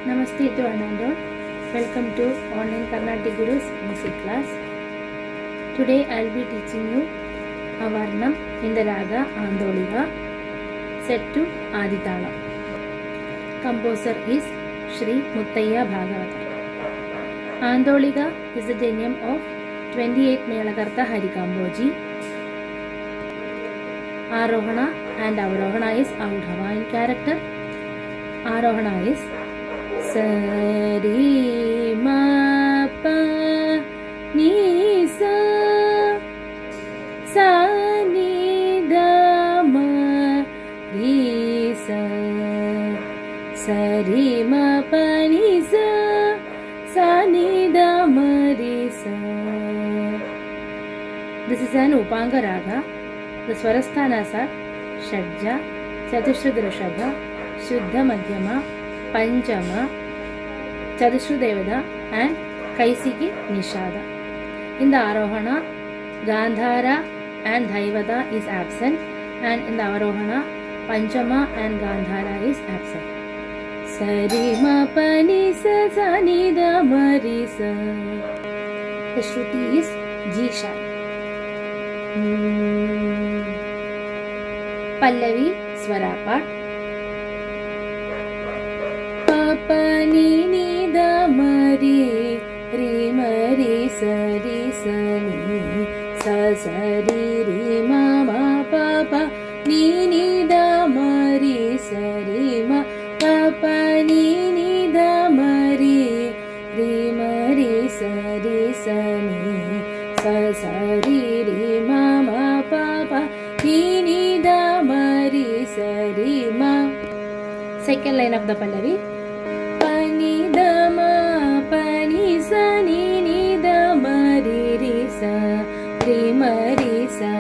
Namaste to one and all. Welcome to online Carnatic Guru's music class. Today I will be teaching you a Varnam in the Raga Andoliga set to Aditala. Composer is Shri Muttaya Bhagavata. Andoliga is the genyam of 28 Melakarta Harikamboji. Arohana and Avarohana is Audhava in character. Arohana is Sari ma pa ni sa sa ni da ma ri sa Sari ma pa ni sa sa ni da ma ri sa. This is an Upanga Raga. The Swarasthanas are Shadja, Chatushrud Rishabha, Shuddha Madhyama, Panchama, Chatushrud Devada and Kaisiki Nishada. In the Arohana, Gandhara and Dhaivada is absent, and in the Avarohana, Panchama and Gandhara is absent. Sari ma pa ni sa sa ni da ma ri sa. The Shruti is G sharp. Pallavi Swara part. Pa ni ni da ma ri ri ma ri sa ni sa sa ri ri ma ma pa pa ni ni da ma ri sa ri ma pa pa ni ni da ma ri ri ma ri sa ni sa sa ri ri ma ma pa pa ni ni da ma ri sa ri ma. Second line of the Pallavi. Pani da ma pani sa ni ni da ma ri ri sa ri ma ri sa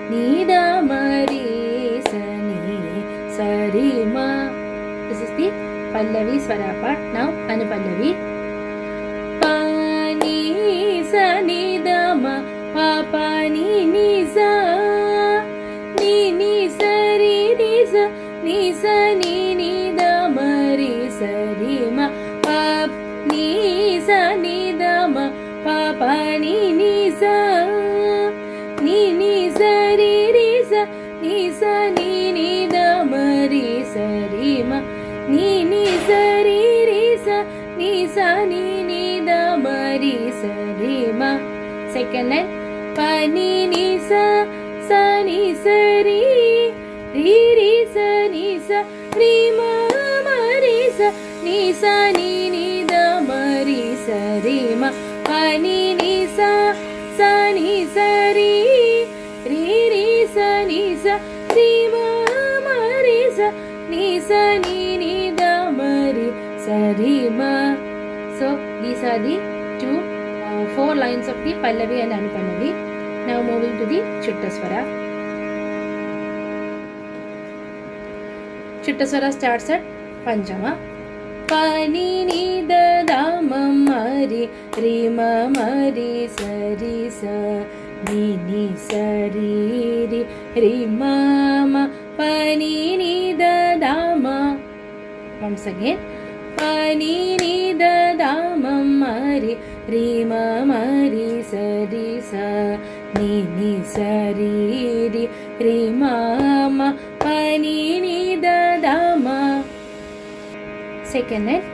ni da ma ri sa ni sa ri ma. This is the Pallavi Swara part. Now Anupallavi. Pani sa ni da ma pa pa ni ni sa ni sa ri ri sa ni sa ni ni da ma ri sa ri ma pa ni sa ni da ma pa pa ni ni sa ri ri sa ni ni da ma ri sa ri ma ni sa ri ri sa ni da ma ri sa ri ma. Second line. Pa ni ni sa ni sa ri ri sa ni sa ri ma ma ri sa ni ni da ma ri sa ri ma. Pa ni ni sa ni sa ri ri sa ni sa ri ma ma ri sa ni ni da ma ri sa ri ma. So these are the four lines of the Pallavi and Anupallavi. Now moving to the Chittaswara. Chittaswara starts at Panchama. Pa ni ni da da ma ma ri ri ma ma ri sa ni sa ri ri ma ma pa ni ni da da ma. Once again. Pa ni ni da da ma ma ri ri ma ma ri sa ni sa ri ri ma ma pa ni ni da da ma. Second line.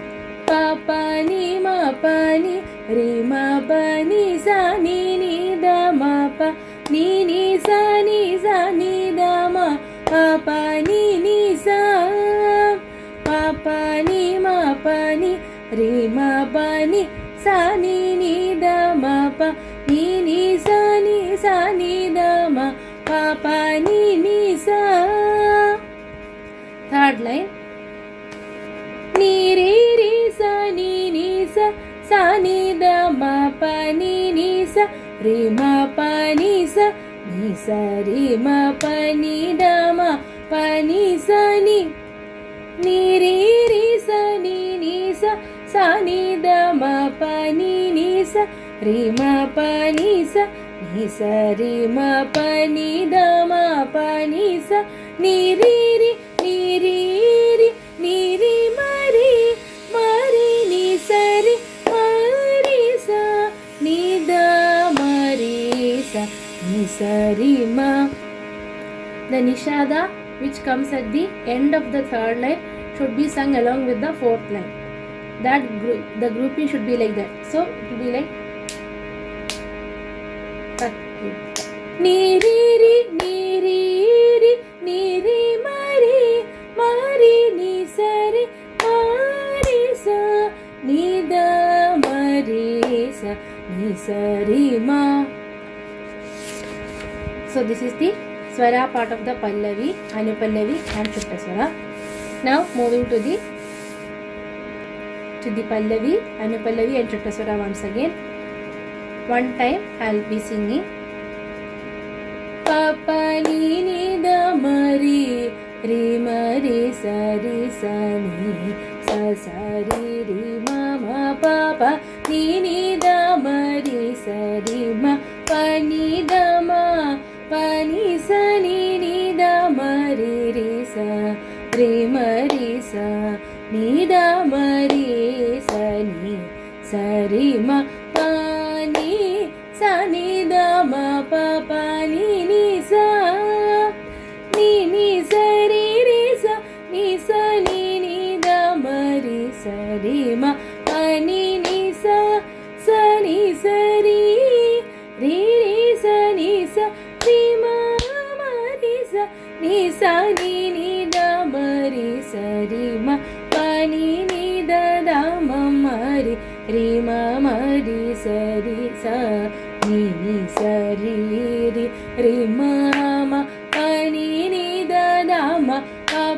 Pa pa ni ma pa ni ri ma pa ni sa ni da ma pa ni sa ni da ma pa pa ni sa pa pa ni ma pa ni ri ma pa ni sa ni da ma pa ni sa ni da ma pa pa ni sa. Third line. Ni ri ri sa ni sa ni da ma pa ni sa ri ma pa ni sa ri ma pa ni da ma pa ni sa ni ri ri sa ni da ma pa ni sa ri ma pa ni sa ri ma pa ni da ma pa ni sa ni ri ri ma ri Sari Ma. The Nishada, which comes at the end of the third line, should be sung along with the fourth line. The grouping should be like that. So it will be like ni ri ri ni ri ri ni ri mari mari ni sari mari sa ni da mari sa ni sari ma. So this is the Swara part of the Pallavi, Anupallavi and Shutta Swara. Now moving to the Pallavi, Anupallavi and Shutta Swara once again. One time I will be singing. Papa ni ni da mari ri mari sa ri sa ni sa sa ri ri ma ma papa ni ni da mari sa ri ma pa ni da ma pa ni sa ni ni da mari ri sa ri mari sa ni da mari sa ni sa ri ma pa ni sa ni da ma pa pa ni ni sa ni ni sa ri ri sa ni sa ni ni da ma ri sa ri ma pa ni ni sa ni sa ri ri ri sa ni sa ri ma ma ri sa ni sa ni ni da ma ri sa ri ma pa ni ni da da ma ma ri ma ma ri sa ri sa ni ni sa ri ri ri ma ma pa ni ni da da ma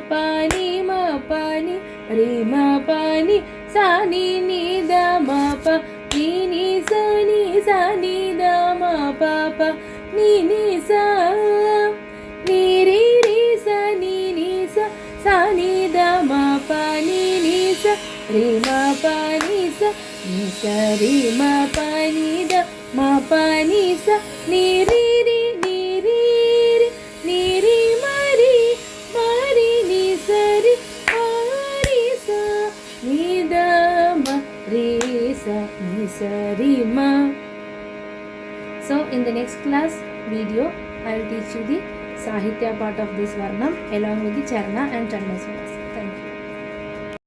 pa ni ma pa ni ri ma pa ni sa ni ni da ma pa ni ni sa ni da ma pa pa ni ni sa ni ri ri sa ni sa ni da ma pa ni ni sa ri ma pa ni sa ni sa ri ma pa ni da ma pa ni sa ni ri ri ni ri ri ni ri ma ri ni sa ri ma ri sa ni da ma ri sa ni sa ri ma. So in the next class video I will teach you the Sahitya part of this Varnam along with the Charana and Channa swaras.